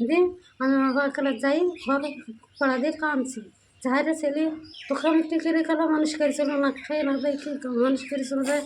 দিয়ে আমি ওখানে যাই ঘর পড়া দিয়ে কাঁদছি যাহারে ছেলে তোকে আমি টিকে রেখে মানুষ করেছিল না খেয়ে না দেখি মানুষ করেছিল যে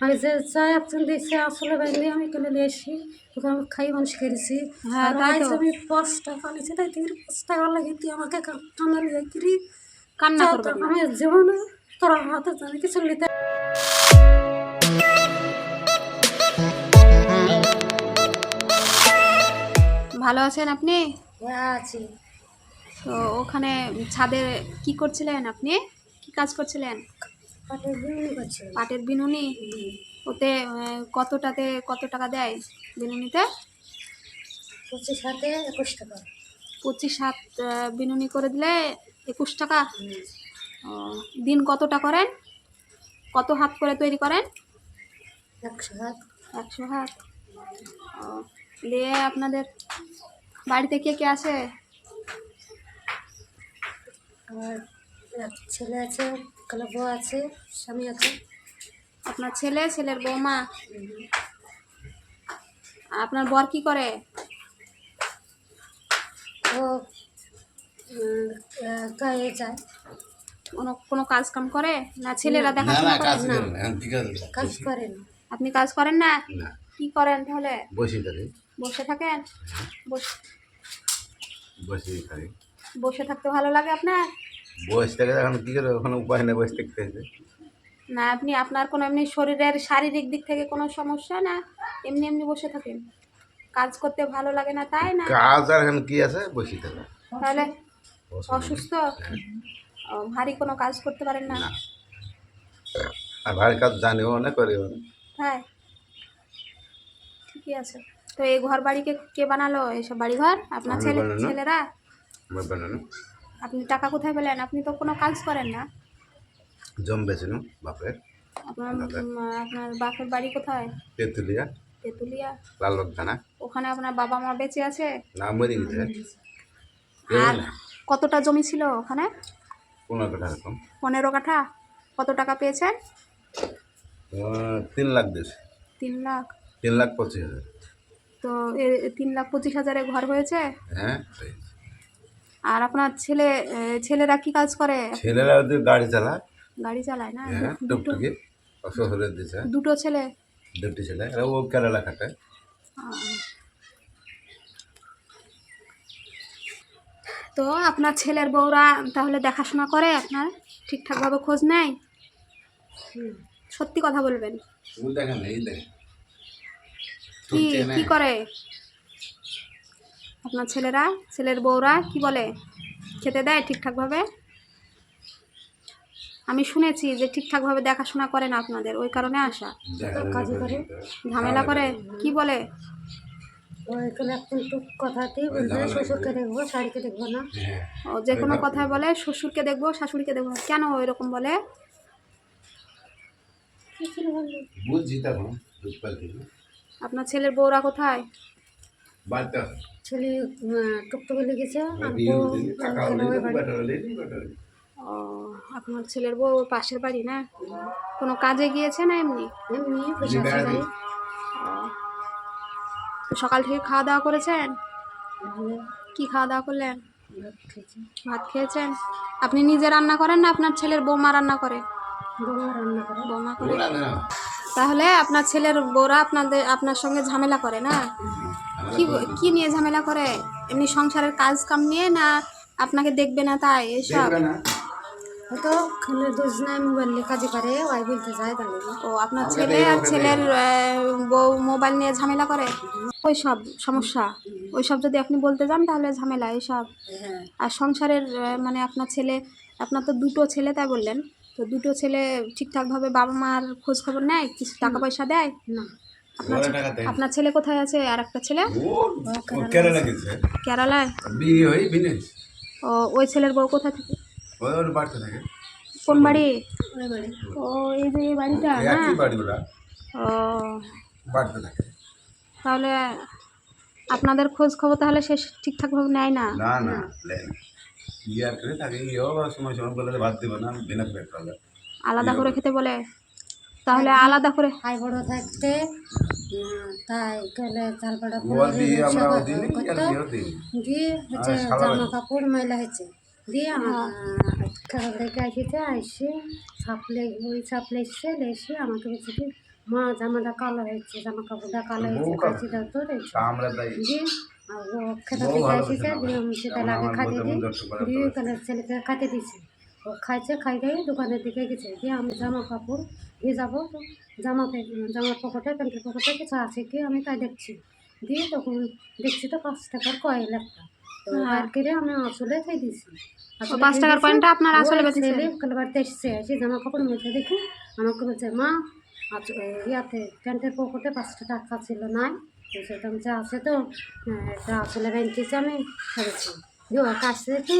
আমি যে চাই আপনি দিয়েছি আসলে বাইরে আমি কিনে নিয়ে এসি তোকে আমি খাই মানুষ করেছি হ্যাঁ, আর তাই আজ তো। আমি 5 টাকা নিয়েছি তাই 5 টাকা লাগে তুই আমাকে টানা নিয়ে কিরি কান্না করবেন না। আমি জীবনে তোরা হাতে জানি কিছু নিতে ভালো আছেন আপনি? আছি তো ওখানে ছাদে কি করছিলেন আপনি? কি কাজ করছিলেন? পাটের বিউনি করছি পাটের বিনুনি? ওতে কতটাতে কত টাকা দেয় বিনুনিতে? 25 হাতে 21 টাকা 25 হাত বিনুনি করে দিলে 21 টাকা। ও, দিন কতটা করেন? কত হাত করে তৈরি করেন? 100 হাত 100 হাত। ও, দিয়ে আপনাদের বাড়িতে কে কে আছে? আর এক ছেলে আছে কালো বউ আছে স্বামী আছে আপনার ছেলে, ছেলের বৌমা। আপনার বর কি করে? ও গায়ে যায় কোনো কাজ কাম করে না? ছেলেরা দেখাশোনা করে? কাজ করে না আপনি কাজ করেন না? কি করেন তাহলে? বসে থাকেন? বসে থাকতে ভালো লাগে আপনার? না, আপনি আপনার কোনো এমনি শরীরের শারীরিক দিক থেকে কোনো সমস্যা না? এমনি এমনি বসে থাকেন? কাজ করতে ভালো লাগে না তাই না? কাজ আর এখন কি আছে, বসে থাকা। তাহলে অসুস্থ? ভারী কোনো কাজ করতে পারেন না? আর ভারী কাজ জানিও না, করিও না। হ্যাঁ, ঠিকই আছে। তো এই ঘর বাড়িকে কে বানালো? এইসব বাড়ি ঘর আপনার আমি বানানো। ছেলেরা? আমার বানানো আপনি টাকা কোথায় পেলেন? আপনি তো কোনো কাজ করেন না। জম্বেছিলাম বাপের আপনার বাপের বাড়ি কোথায়? তেঁতুলিয়া, তেঁতুলিয়া? লালবাগ থানা। ওখানে আপনার বাবা মা বেঁচে আছে? না, মরে গেছে। আর কতটা জমি ছিল ওখানে? 15 কাঠা এরকম। 15 কাঠা। কত টাকা পেয়েছেন? 3 লাখ দিয়েছে। 3 লাখ? 3,25,000। তো 3,25,000 ঘর হয়েছে? হ্যাঁ, আর আপনার ছেলেরা কি কাজ করে? ছেলেরা ওদের গাড়ি চালায়। গাড়ি চালায় না? হ্যাঁ, টুকটুকি শহরের দিছে। দুটো ছেলে? 2টি ছেলে, আর ও কেরালা খাটায়। তো আপনার ছেলের বউরা তাহলে দেখাশোনা করে আপনার? ঠিকঠাকভাবে খোঁজ নেয়? সত্যি কথা বলবেন। দেখেন এই দেখেন কি কি করে আপনার ছেলের বউরা? কি বলে? খেতে দেয় ঠিকঠাকভাবে? আমি শুনেছি যে ঠিকঠাকভাবে দেখাশোনা করে না আপনাদের, ওই কারণে আসা। কাজ করে ঝামেলা করে? কি বলে? ওইখানে একটু কথাতেই বলবে শ্বশুরকে দেখবো শাড়িকে দেখবো না ও, যে কোনো কথায় বলে শ্বশুরকে দেখবো শাশুড়িকে দেখবো না। কেন এরকম বলে? বুঝছি তখন। আপনার ছেলের বউরা কোথায়? ছেলে টুকটুকে লেগেছে আর ও, আপনার ছেলের বউ পাশের বাড়ি না? কোনো কাজে গিয়েছে না এমনি? এমনি বসে আছে বাড়ি। তো সকাল থেকে খাওয়া দাওয়া করেছেন? কি খাওয়া দাওয়া করলেন? ভাত খেয়েছেন? আপনি নিজে রান্না করেন না আপনার ছেলের বৌমা রান্না করে? বৌমা রান্না করে বৌমা করে। তাহলে আপনার ছেলের বউরা আপনার সঙ্গে ঝামেলা করে না? কি নিয়ে ঝামেলা করে? এমনি সংসারের কাজ কাম নিয়ে না? আপনাকে দেখবে না তাই এসব? হয়তো খানের দোষ নাই মোবাইল নিয়ে কাজে করে ওই বলতে যায় তাহলে ও, আপনার ছেলে আর ছেলের বউ মোবাইল নিয়ে ঝামেলা করে? ওইসব সমস্যা, ওইসব যদি আপনি বলতে যান তাহলে ঝামেলা এইসব। আর সংসারের মানে আপনার তো দুটো ছেলে তাই বললেন, তো দুটো ছেলে ঠিকঠাকভাবে বাবা মার খোঁজ খবর নেয়? কিছু টাকা পয়সা দেয় না আপনার ছেলে কোথায় আছে? আর একটা ছেলে কেরালা গেছে, কেরালায়? বিয়ে হয়ে বিদেশ। ও, ওই ছেলের বউ কোথা থেকে? ওর বাড়িতে থাকে। কোন বাড়ি? ও, এই যে এই বাড়িটা না? একই বাড়ি ওরা, ও, বাড়িতে থাকে। তাহলে আপনাদের খোঁজ খবর তাহলে সে ঠিকঠাকভাবে নেয় না? না না, বিয়ে করে থাকে। ইয়েও সময় সময় বলে ভাত দেবো না, বিনা পেট খাবে। আলাদা করে খেতে বলে? তাহলে আলাদা করে ভাই বড় থাকতে তাই গেলে তারপরে ওয়াল দিয়ে আমরা দিই আর করতো দিও দিই দিয়ে হচ্ছে জামা কাপড় ময়লা হয়েছে দিয়ে আমার খেলা থেকে আসিতে আসে সাপলে এসে এসে আমাকে বলছে কি মা জামাটা কালো হয়েছে জামা কাপড়টা কালো হয়েছে কাছে দাও তো আমরা তাই দিয়ে ও খেলা থেকে আসিছে দিয়ে আমি সেটা লাগে খাইতে দিই দিয়ে তাহলে ছেলেকে খাইতে দিয়েছি ও খাইছে খাই খাই দোকানের দিকে গেছে দিয়ে আমি জামা কাপড় দিয়ে যাবো তো জামার পকেটে প্যান্টের পকেটে কিছু আছে কি আমি তাই দেখছি দিয়ে তখন দেখছি তো 5 টাকার কয়েল একটা তো বার করে আমি আসলে খাই দিয়েছি 5 টাকার কয়েনটা আপনার আসলে বেঁচেছে? ছেলে কাল বাড়িতে এসছে এসে জামা কাপড় মেঝে দেখে আমাকে বলছে মা ইয়াতে প্যান্টের পকেটে 5 টাকা ছিল নাই সেটা বলছে আছে তো এটা আসলে রেঞ্চেছে আমি করেছি দিয়ে ওর কাছ থেকে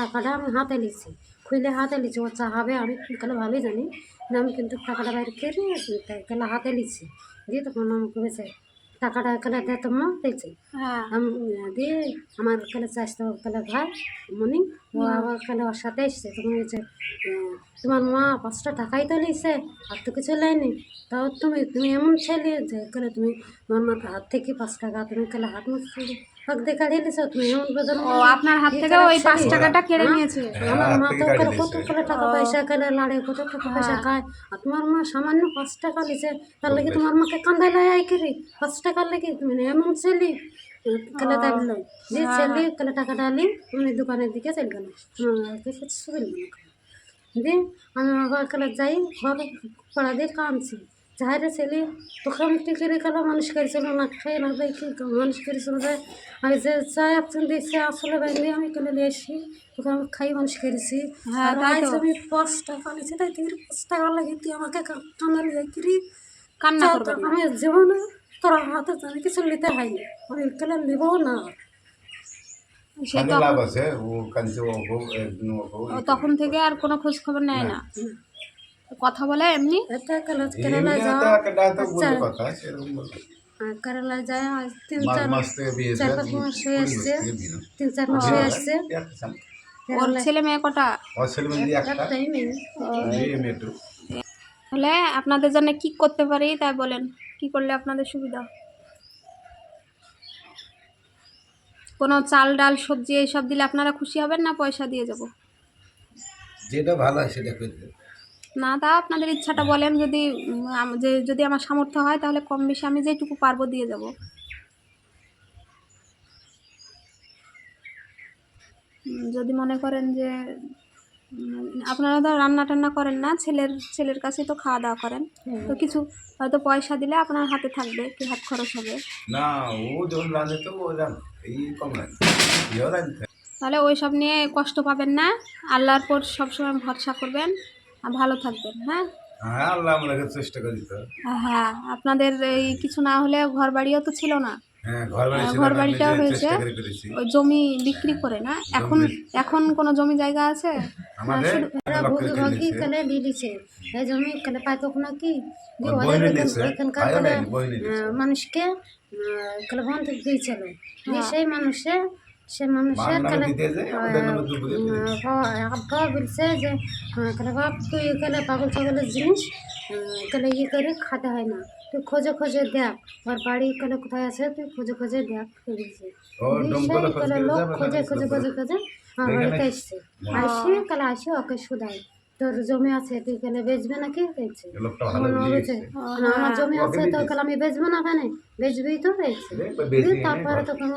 টাকাটা আমি হাতে নিচ্ছি খুলে হাতে নিচ্ছি ও চাহাবে আমি কালে ভালোই জানি না আমি কিন্তু টাকাটা বাইরে করে কালে হাতে নিচ্ছি দিয়ে তখন আমাকে বলছে টাকাটা কালে দে তোমার দিয়েছে হ্যাঁ দিয়ে আমার কালে চাইতে কালে ভাই মনি ও আবার কালে ওর সাথে এসছে তখন বলছে তোমার মা 5 টাকাই তো নিয়েছে আর তো কিছু নেয়নি তাও তুমি এমন ছেলে যে কালে তুমি তোমার মার হাত থেকে 5 টাকা তুমি কালে হাত মুছতে হাত দেখা দিয়েছো তুমি এমন বেদন ও আপনার হাত থেকে ওই 5 টাকাটা কেড়ে নিয়েছে? আমার মা তো কালে কত কালে টাকা পয়সা কালে লাড়ে কত টাকা পয়সা খায় আর তোমার মা সামান্য 5 টাকা নিয়েছে তার লাগে তোমার মাকে কান্দায় লাই আই করি 5 টাকার লেগে তুমি এমন ছেলে কালে তাই বললো যে ছেলে কালে টাকাটা আনি উনি দোকানের দিকে চলে গেল দিয়ে আমি আবার কালে যাই ঘরে পড়া দিয়ে কাঁদছি যাহারে ছেলে ওখান থেকে গেলে মানুষ করেছিল না খেয়ে না দেখি মানুষ করেছিল যে আমি যে চাই আপনি দিয়েছে আসলে বাইরে আমি কেন নিয়ে আসি ওকে আমি খাই মানুষ করেছি হ্যাঁ, আর তাই তো। আমি 5 টাকা নিয়েছি তাই 5 টাকা লাগে তুই আমাকে কান্না লেগে কান্না করবেন না। আমি জীবনে তোর হাতে জানি কিছু নিতে হয়নি আমি কেন নেবো না সে খালি লাভ আছে ও কাঞ্চে ও একদিন ও ও তখন থেকে আর কোনো খোঁজ খবর নেয় না, কথা বলে এমনি। এটা কেরালায় এমনি তো যাওয়া একটা তো বলতে কথা সেরকম বলতে কেরালায় যায় আজ 3 মাস 4 মাস থেকে বিয়ে 4 5 মাস হয়ে আসছে 3 4 মাস হয়ে আসছে ওর ছেলে মেয়ে কটা? ওর ছেলে মেয়ে একটা একটাই মেয়ে মেয়েটু তাহলে আপনাদের জন্য কি করতে পারি তাই বলেন, কি করলে আপনাদের সুবিধা? কোনো চাল ডাল সবজি এইসব দিলে আপনারা খুশি হবেন না পয়সা দিয়ে যাব? যেটা ভালো হয় সেটা করবে না, তা আপনাদের ইচ্ছাটা বলেন। যদি যদি আমার সামর্থ্য হয় তাহলে কম বেশি আমি যেটুকু পারবো দিয়ে যাব। যদি মনে করেন যে আপনারা তো রান্না টান্না করেন না, ছেলের কাছে তো খাওয়া দাওয়া করেন, তো কিছু হয়তো পয়সা দিলে আপনার হাতে থাকবে, কি হাত খরচ হবে। না ও যখন রাঁধে তো ও রান এই কম রাঁধে ইও রাঁধতে তাহলে ওই সব নিয়ে কষ্ট পাবেন না, আল্লাহর পর সবসময় ভরসা করবেন আর ভালো থাকবেন। হ্যাঁ হ্যাঁ আল্লাহ আমাকে চেষ্টা করি তো হ্যাঁ, আপনাদের এই কিছু না হলে ঘর বাড়িও তো ছিল না, হ্যাঁ ঘর বাড়ি ছিল ঘর না, বাড়িটাও নিজে হয়েছে চেষ্টা করে করেছি ওই জমি বিক্রি করে না। এখন কোনো জমি জায়গা আছে? আমাদের এরা লক্ষ্য করে ভোগী নিয়েছে কালে দিলিছে এই জমি কালে পাইতো না কি দিয়ে ওর ওদের বইনে নিয়েছে এখানকার আয়ও কালে নাই বইনে নিয়েছে মানুষকে কালে বন্ধক দিয়েছিল দিয়ে সেই মানুষের বাংলা কালে দিতে যে ওদের নামে দুপুরে আব্বা বলছে যে কালে বাপ তুই কালে পাগল ছাগলের জিনিস কালে ইয়ে করে খাতে হয় না, তুই খোঁজে খোঁজে দেখ ওর বাড়ি কালে কোথায় আছে তুই খোঁজে খোঁজে দেখ বলছে ও ডমকলে খোঁজ করে লোক যাবে খোঁজে খোঁজে খোঁজে খোঁজে আমার বাড়িতে এসছে আসি কালে আসি ওকে শুধাই তোর জমি আছে তুই কালে বেচবে নাকি বলছে লোকটা ভালো বলছে আমার জমি আছে তো কালে আমি বেচবো না কেন বেচবি তো বলছে দিয়ে তারপরে তখন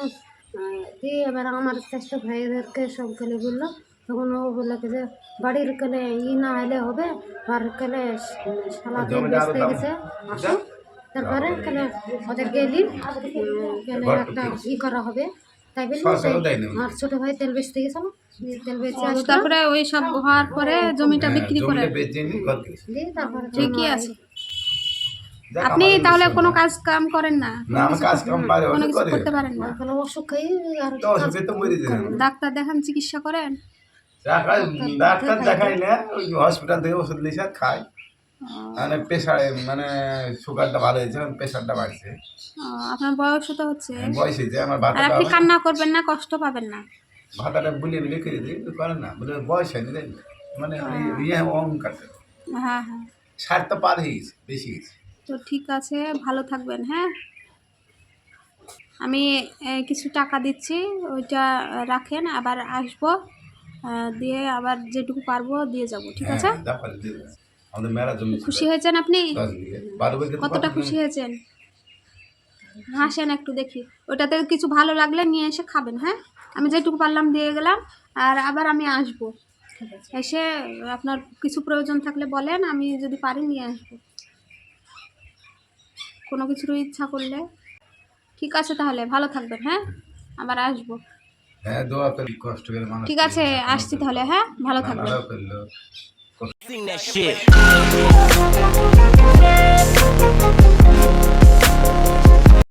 দিয়ে এবার আমার চেষ্টা ভাইদেরকে সব কালে বললো তখন ও বললো কি যে বাড়ির কালে না এলে হবে আর কালে শালা দিয়ে বেচতে গেছে আসো তারপরে কালে ওদের গেলি কালে একটা করা হবে তাই বলি আর ছোট ভাই তেল বেচতে গেছিল তেল বেচে আসলো তারপরে ওই সব হওয়ার পরে জমিটা বিক্রি করে বেচে নি ঘর গেছে দিয়ে তারপরে ঠিকই আছে। আপনি তাহলে কোনো কাজ কাম করেন না, না আমি কাজ কাম পারে কোনো অনেক কিছু করে করতে পারেন না? কালে অসুখ খাই আর তো অসুখে তো মরে যায় ডাক্তার দেখান, চিকিৎসা করেন? ডাক্তার দেখাই না ওই হসপিটাল থেকে ওষুধ লিখে খাই মানে প্রেশার মানে সুগারটা ভালো হয়েছে প্রেশারটা বাড়ছে আপনার বয়সও তো হচ্ছে, বয়স হয়েছে আমার আর ভাতাটা আপনি কান্না করবেন না, কষ্ট পাবেন না। ভাতাটা বুলিয়ে রেখে দিই করে না বলে বয়স হয়নি মানে ইয়ে অহংকার হ্যাঁ হ্যাঁ 60 তো পার হয়ে গেছে বেশি গেছে তো ঠিক আছে, ভালো থাকবেন। হ্যাঁ, আমি কিছু টাকা দিচ্ছি, ওইটা রাখেন, আবার আসবো, দিয়ে আবার যেটুকু পারবো দিয়ে যাব। ঠিক আছে? হ্যাঁ, যা পারি দিয়ে দেবো। আমাদের মেলা জমি ছিল, খুশি হয়েছেন আপনি? 10 বিঘে। 12 বিঘে তো কতটা পাবো খুশি না। হয়েছেন? হাসেন একটু দেখি। ওটাতে কিছু ভালো লাগলে নিয়ে এসে খাবেন। হ্যাঁ, আমি যেটুকু পারলাম দিয়ে গেলাম, আর আবার আমি আসবো, এসে আপনার কিছু প্রয়োজন থাকলে বলেন, আমি যদি পারি নিয়ে আসবো, কোনো কিছুর ইচ্ছা করলে। ঠিক আছে, তাহলে ভালো থাকবেন। হ্যাঁ, আবার আসবো। হ্যাঁ, দোয়া করি, কষ্ট করে মানুষ ঠিক আছে, করি, এখনো আসছি করলো। তাহলে। হ্যাঁ, ভালো থাকবেন। নানারাও করলো। Sing that shit.